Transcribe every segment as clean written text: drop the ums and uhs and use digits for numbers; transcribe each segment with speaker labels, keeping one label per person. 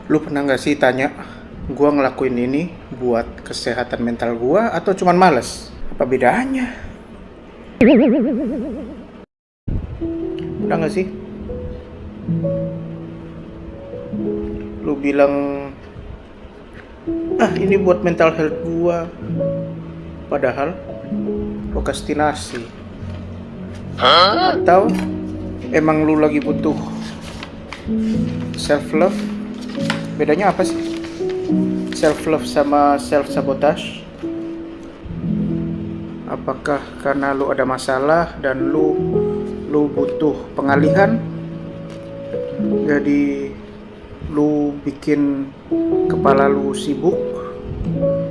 Speaker 1: Lu pernah gak sih tanya, gua ngelakuin ini buat kesehatan mental gua atau cuman males? Apa bedanya? Pernah gak sih? Lu bilang, ini buat mental health gua. Padahal prokrastinasi. Atau emang lu lagi butuh self love? Bedanya apa sih? Self love sama self sabotage? Apakah karena lu ada masalah dan lu butuh pengalihan? Jadi lu bikin kepala lu sibuk,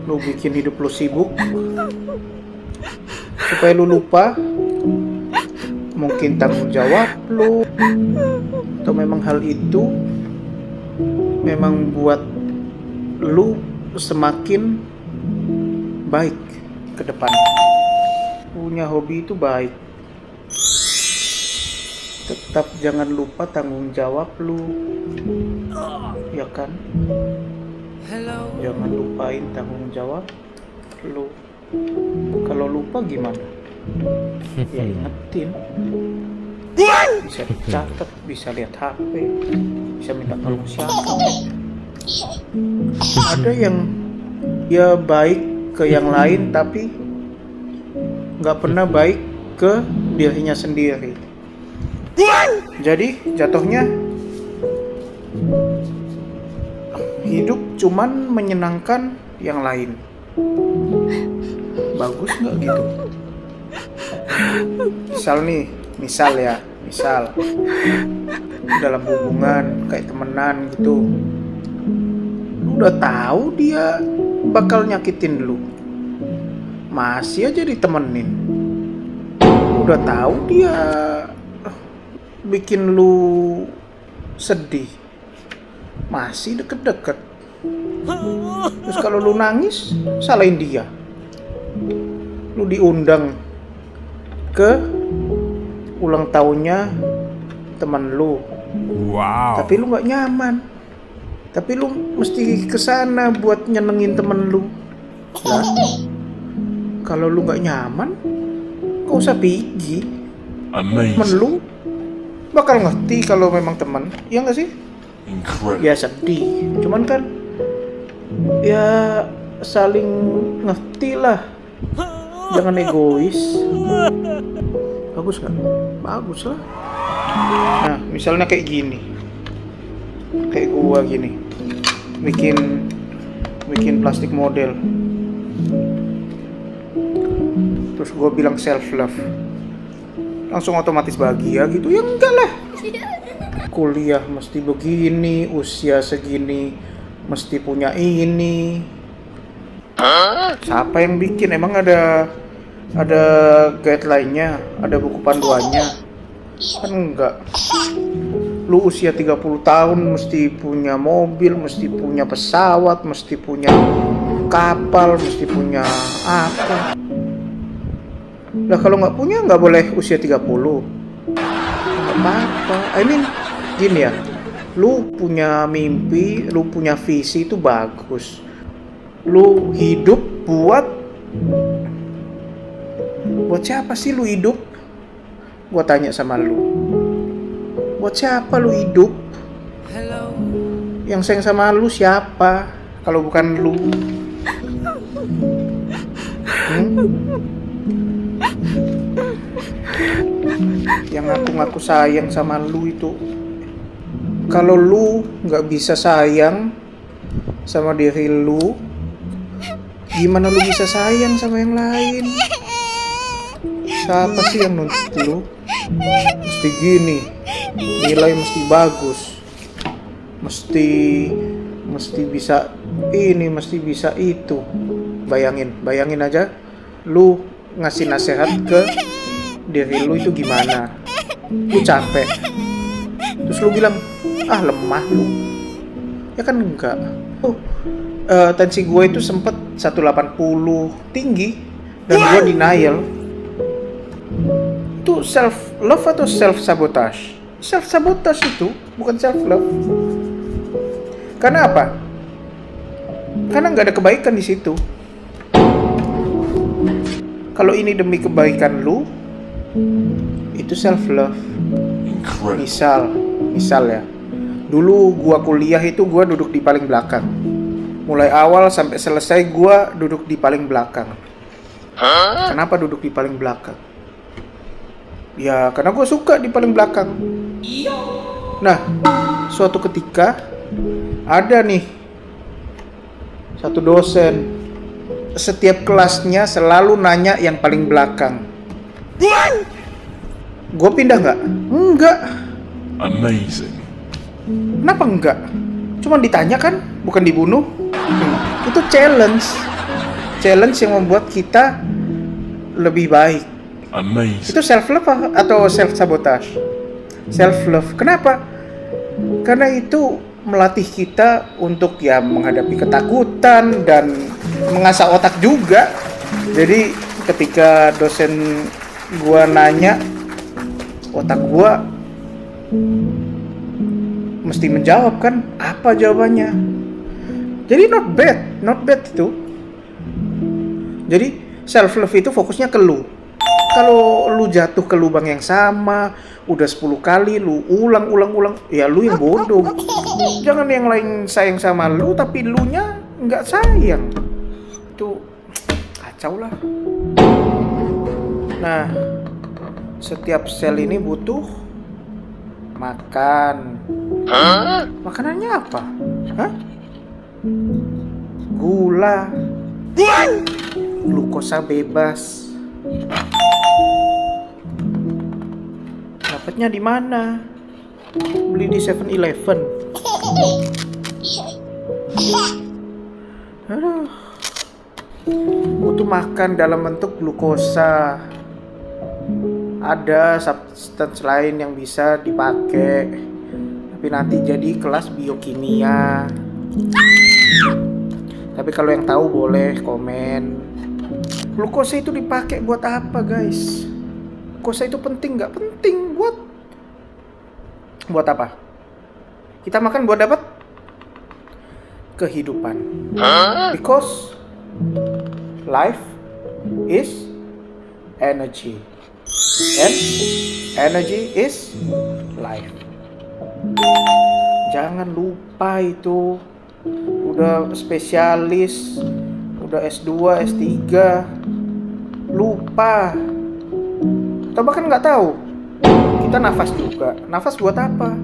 Speaker 1: lu bikin hidup lu sibuk supaya lu lupa mungkin tanggung jawab lu, atau memang hal itu memang buat lu semakin baik ke depan. Punya hobi itu baik, tetap jangan lupa tanggung jawab lu, ya kan? Jangan lupain tanggung jawab lu. Kalau lupa gimana? Ya ingetin. Bisa dicatat, bisa lihat HP, bisa minta tolong siapa. Ada yang ya baik ke yang lain tapi nggak pernah baik ke dirinya sendiri. Jadi jatuhnya hidup cuman menyenangkan yang lain. Bagus nggak gitu? Misal dalam hubungan kayak temenan gitu, lu udah tahu dia bakal nyakitin lu, masih aja ditemenin. Lu udah tahu dia bikin lu sedih, masih deket-deket. Terus kalau lu nangis, salahin dia. Lu diundang ke ulang tahunnya teman lu, tapi lu nggak nyaman, tapi lu mesti kesana buat nyenengin temen lu. Lah, kalau lu nggak nyaman, gak usah pergi. Temen lu bakal ngerti kalau memang teman, ya nggak sih? Ya sedih, cuman kan ya saling ngerti lah, jangan egois. Bagus gak? Bagus lah. Nah misalnya kayak gini, kayak gua gini, bikin plastik model, terus gua bilang self love, langsung otomatis bahagia gitu? Ya enggak lah. Kuliah mesti begini, usia segini mesti punya ini. Siapa yang bikin? Emang ada guideline-nya, ada buku panduannya? Kan enggak. Lu usia 30 tahun mesti punya mobil, mesti punya pesawat, mesti punya kapal, mesti punya apa. Lah kalau nggak punya nggak boleh usia 30. Nggak apa-apa. Gini ya, lu punya mimpi, lu punya visi itu bagus. Lu hidup buat siapa sih lu hidup? Gua tanya sama lu, buat siapa lu hidup? Yang sayang sama lu siapa kalau bukan lu? Yang ngaku-ngaku sayang sama lu itu, kalau lu nggak bisa sayang sama diri lu, gimana lu bisa sayang sama yang lain? Siapa sih yang nuntut lu? Mesti gini, nilai mesti bagus, mesti bisa ini, mesti bisa itu. Bayangin aja, lu ngasih nasihat ke diri lu itu gimana? Lu capek, terus lu bilang, lemah lu. Ya kan enggak. Tensi gue itu sempet 180 tinggi dan gue denial. Itu self love atau self sabotage? Self sabotage itu, bukan self love. Karena apa? Karena nggak ada kebaikan di situ. Kalau ini demi kebaikan lu, itu self love. Misal ya. Dulu gua kuliah itu gua duduk di paling belakang. Mulai awal sampai selesai gua duduk di paling belakang. Kenapa duduk di paling belakang? Ya karena gua suka di paling belakang. Nah, suatu ketika ada nih satu dosen, setiap kelasnya selalu nanya yang paling belakang. Gue pindah nggak? Enggak.
Speaker 2: Amazing.
Speaker 1: Kenapa enggak? Cuman ditanya kan, bukan dibunuh. Itu challenge yang membuat kita lebih baik.
Speaker 2: Amazing.
Speaker 1: Itu self love atau self sabotage? Self love. Kenapa? Karena itu melatih kita untuk ya menghadapi ketakutan dan mengasah otak juga. Jadi ketika dosen gua nanya, otak gua mesti menjawab kan apa jawabannya. Jadi not bad itu. Jadi self love itu fokusnya ke lu. Kalau lu jatuh ke lubang yang sama udah 10 kali lu ulang, ya lu yang bodoh. Jangan yang lain sayang sama lu tapi lu nya nggak sayang. Itu kacau lah. Nah, setiap sel ini butuh makan. Makanannya apa? Hah? Gula. Glukosa bebas. Dapatnya di mana? Beli di 7-Eleven. Aduh. Butuh makan dalam bentuk glukosa. Ada substance lain yang bisa dipakai, tapi nanti jadi kelas biokimia. Tapi kalau yang tahu boleh komen. Glukosa itu dipakai buat apa, guys? Glukosa itu penting nggak? Penting buat apa? Kita makan buat dapat kehidupan. Because life is energy. And energy is life. Jangan lupa itu. Udah spesialis, udah S2, S3, lupa. Atau bahkan nggak tahu. Kita nafas juga. Nafas buat apa?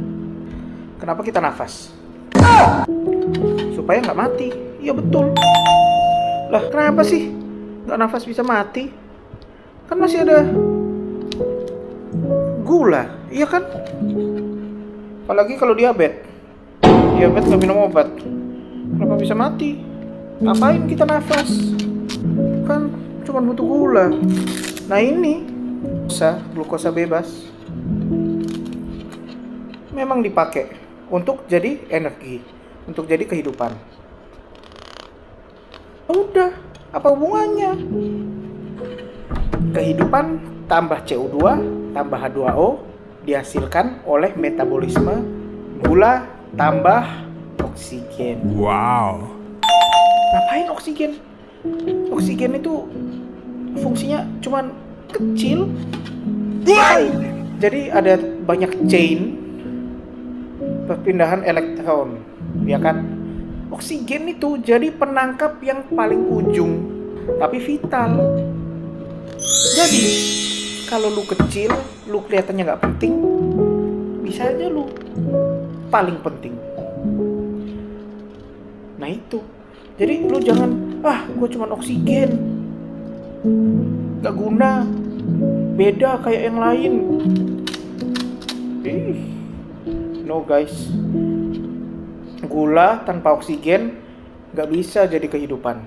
Speaker 1: Kenapa kita nafas? Supaya nggak mati. Iya betul. Lah kenapa sih nggak nafas bisa mati? Kan masih ada gula, iya kan? Apalagi kalau diabetes nggak minum obat, kenapa bisa mati? Ngapain kita nafas? Kan cuma butuh gula. Nah ini glukosa bebas memang dipakai untuk jadi energi, untuk jadi kehidupan. Udah, apa hubungannya? Kehidupan tambah CO2 tambah H2O dihasilkan oleh metabolisme gula tambah oksigen.
Speaker 2: Wow.
Speaker 1: Ngapain oksigen? Oksigen itu fungsinya cuman kecil. Jadi ada banyak chain perpindahan elektron, ya kan? Oksigen itu jadi penangkap yang paling ujung, tapi vital. Jadi kalau lu kecil, lu kelihatannya nggak penting, bisa aja lu paling penting. Nah itu, jadi lu jangan, gue cuma oksigen, nggak guna, beda kayak yang lain. No guys, gula tanpa oksigen nggak bisa jadi kehidupan.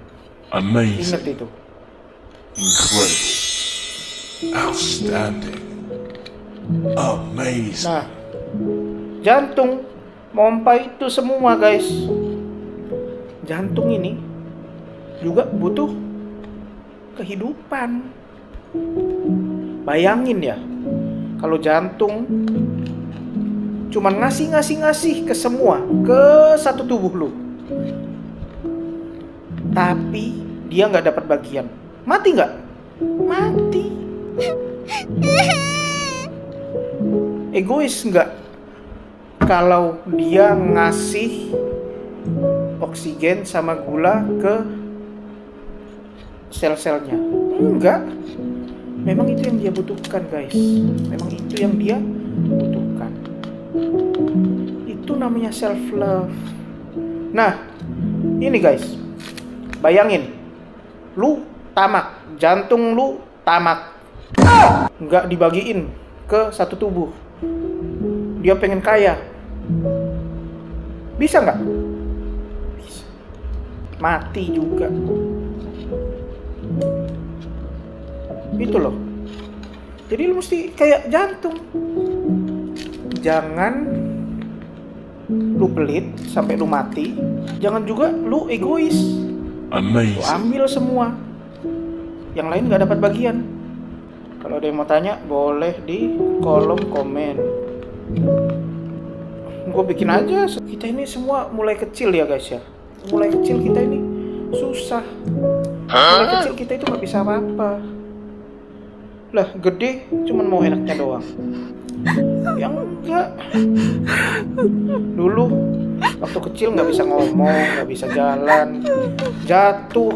Speaker 2: Amazing.
Speaker 1: Ingat itu.
Speaker 2: Incredible. Outstanding. Amazing.
Speaker 1: Nah, jantung pompa itu semua guys. Jantung ini juga butuh kehidupan. Bayangin ya, kalau jantung cuman ngasih ke semua, ke satu tubuh lu. Tapi dia nggak dapat bagian. Mati nggak? Mati. Egois nggak? Kalau dia ngasih oksigen sama gula ke sel-selnya. Enggak. Memang itu yang dia butuhkan, guys. Memang itu yang dia butuhkan. Itu namanya self love. Nah, ini guys. Bayangin. Lu tamak, jantung lu tamak. Enggak dibagiin ke satu tubuh. Dia pengen kaya. Bisa nggak? Bisa. Mati juga. Itu loh. Jadi lu mesti kayak jantung. Jangan lu pelit sampai lu mati. Jangan juga lu egois. Lu
Speaker 2: Amazing.
Speaker 1: ambil semua. Yang lain gak dapat bagian. Kalau ada yang mau tanya, boleh di kolom komen. Gue bikin aja. Kita ini semua mulai kecil ya guys ya. Mulai kecil kita ini susah. Mulai kecil kita itu gak bisa apa-apa. Lah gede cuman mau enaknya doang. Yang enggak. Dulu waktu kecil nggak bisa ngomong, nggak bisa jalan, jatuh.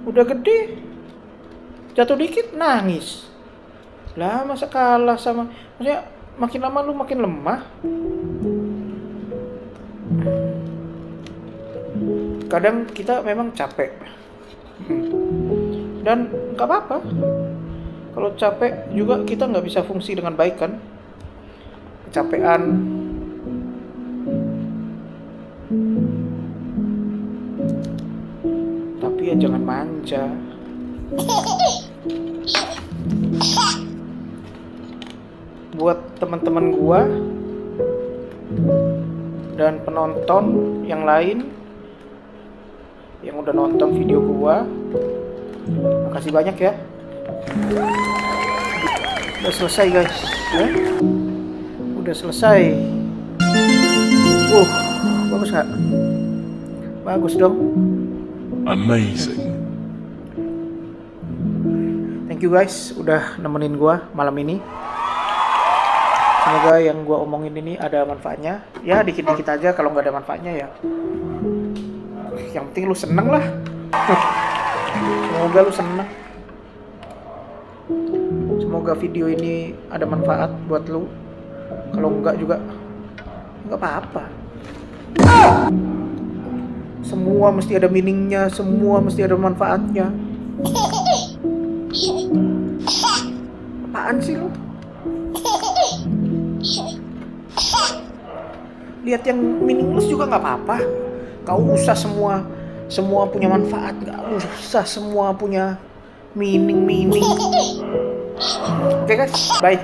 Speaker 1: Udah gede, jatuh dikit nangis. Lah masa kalah sama, maksudnya makin lama lu makin lemah. Kadang kita memang capek. Dan nggak apa-apa. Kalau capek juga kita nggak bisa fungsi dengan baik kan. Kecapean. Tapi ya jangan manja. Buat teman-teman gua dan penonton yang lain yang udah nonton video gua, makasih banyak ya. Udah selesai guys ya? Udah selesai. Bagus gak? Bagus dong.
Speaker 2: Amazing.
Speaker 1: Thank you guys udah nemenin gua malam ini. Semoga yang gua omongin ini ada manfaatnya. Ya dikit-dikit aja, kalau nggak ada manfaatnya ya yang penting lu seneng lah. Semoga lu seneng. Semoga video ini ada manfaat buat lu. Kalau enggak juga enggak apa-apa. Semua mesti ada meaningnya, semua mesti ada manfaatnya. Apaan sih lu? Lihat yang meaningless juga nggak apa-apa. Gak usah semua punya manfaat, gak usah semua punya meaning. Oke guys, bye.